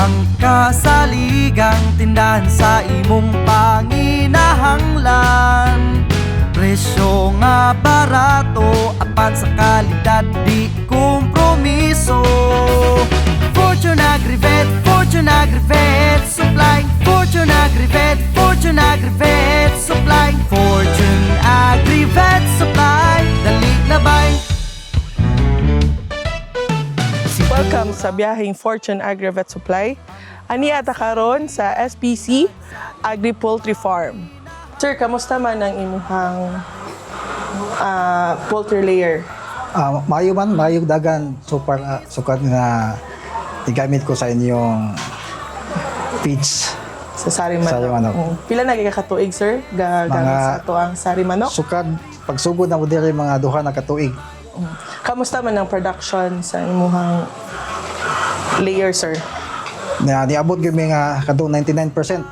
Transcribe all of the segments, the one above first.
ang kasaligang tindahan sa imong panginahanglan. Presyo nga barato, apan sa kalidad di kompromiso. Fortune Agri-Vet, Fortune Agri-Vet Supply, Fortune Agri-Vet, Fortune Agri-Vet Supply, Fortune Agri-Vet Supply, dali na bay. Welcome sa biyaheng Fortune Agri-Vet Supply. Ani ata karon sa SPC Agri Poultry Farm. Sir, kamusta man ang imuhang poultry layer? Mayo man, mayo dagan super sukat nga igamit ko sa inyong feeds. Sa sari manok. Sari manok. Pila na katuig, sir? Gagamit sa to ang sari manok? Sukat pagsugod na mo diri mga duha na katuig. Kamusta man ang production sa imuhang layer, sir? Niabot gyud mi nga kadto 99%.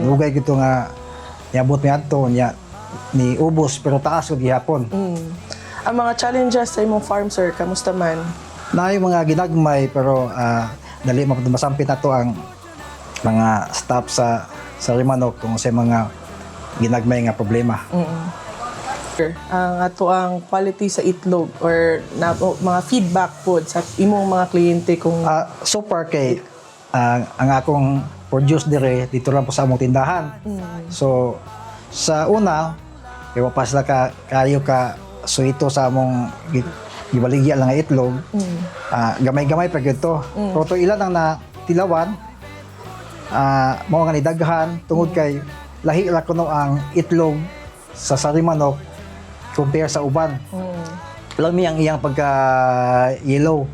Dugay gito nga niabot mi adto nya ni ubos pero taas ug gihapon. Ang mga challenges sa imong farm, sir, kamusta man? Naay mga ginagmay pero dali masampit nato ang mga staff sa manok kung sa mga ginagmay nga problema. Ang ato ang quality sa itlog or mga feedback po sa imong mga kliyente kung So far kay ang akong produce dire dito lang po sa among tindahan. So sa una kay wapas na kayo ka suito sa among gibaligya lang nga itlog. Gamay-gamay pa gyud to. Pero to ilan ang natilawan mao nga ni daghan tungod kay lahi ra kuno ang itlog sa sari manok compare sa uban. Lami ang iyang pagka yellow.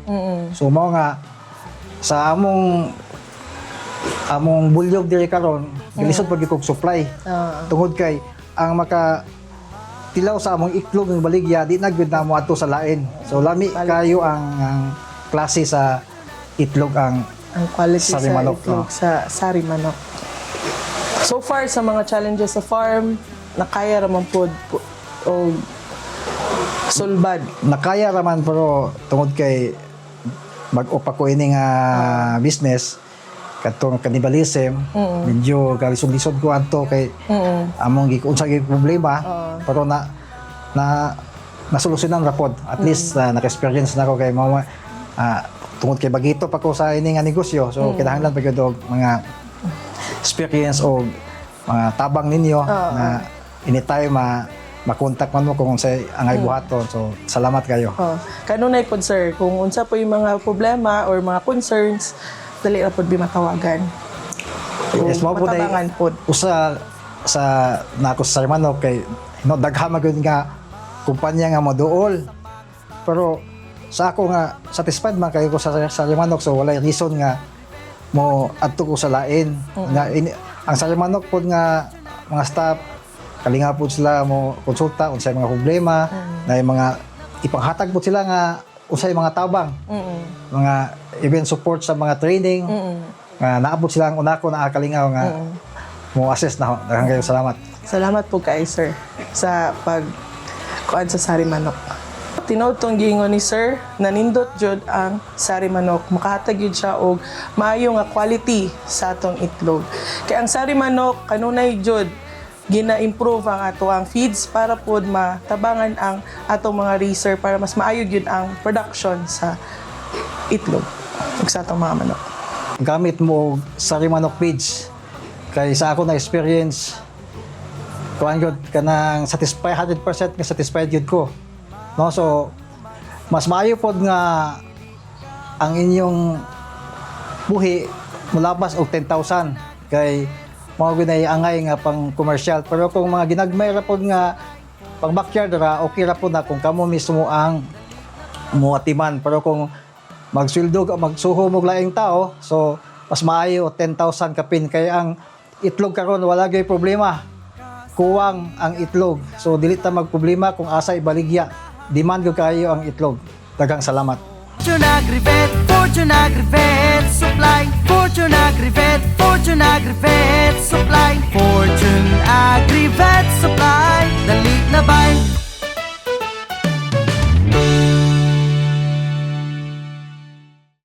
So mao nga sa among bulyog diri karon gilisod pag kog supply. Tungod kay ang maka tilaw sa among itlog ng baligya di na gyud namo ato sa lain. So lami kayo ang klase sa itlog ang quality sari sa manok, itlog sa sari manok. So far sa mga challenges sa farm, nakaya raman po o sulbad. Nakaya raman pero tungod kay mag-upa ko ini nga business katong cannibalism medyo galisod-lisod ko anto kay among unsa gyud problema pero nasolusyonan ra pod at least naka-experience na ko kay mao tungod kay bagito pa ko sa ini nga negosyo so kinahanglan pa gyud og mga experience o mga tabang ninyo na anytime makontak man mo kung unsay angay buhaton. So salamat kayo. Kanunay pod, sir, kung unsa po yung mga problema or mga concerns, dali ra pod matawagan. Yes, mo pod matabangan pod. Usa sa nako sa manok kay daghan man gyud nga kumpanya nga moduol. Pero sa ako nga satisfied man kayo ko sa manok so wala reason nga mo adto ko sa lain. Ang sa manok pod nga mga staff kalinga po sila mo konsulta unsay mga problema na mga ipanghatag po sila nga unsay mga tabang mga event support sa mga training nga naabot sila ang unako na kalinga nga mo assess na daghang kayo Salamat po kay sir sa kuan sa sari manok. Tinod tong giingon ni sir nanindot jud ang sari manok makahatag jud siya og maayo nga quality sa atong itlog kay ang sari manok kanunay jud gina-improve ang ato ang feeds para pod matabangan ang atong mga racer para mas maayo gyud ang production sa itlog ug sa atong mga manok. Gamit mo og sari manok feeds kay sa ako na experience kuan gyud kanang satisfied 100% nga satisfied gyud ko. No, so mas maayo pod nga ang inyong buhi mulabas og 10,000 kay mao gyud ay angay nga pang commercial pero kung mga ginagmay ra pod nga pang backyard ra okay ra pod na kung kamo mismo ang muatiman pero kung magsweldo magsuho mo laing tao so mas maayo 10,000 kapin kay ang itlog karon wala gyud problema kuwang ang itlog so dili ta magproblema kung asa ibaligya demand gyud kayo ang itlog daghang salamat. Fortune Agri-Vet, Fortune Agri-Vet Supply, Fortune Agri-Vet, Fortune Agri-Vet Supply, Fortune Agri-Vet Supply.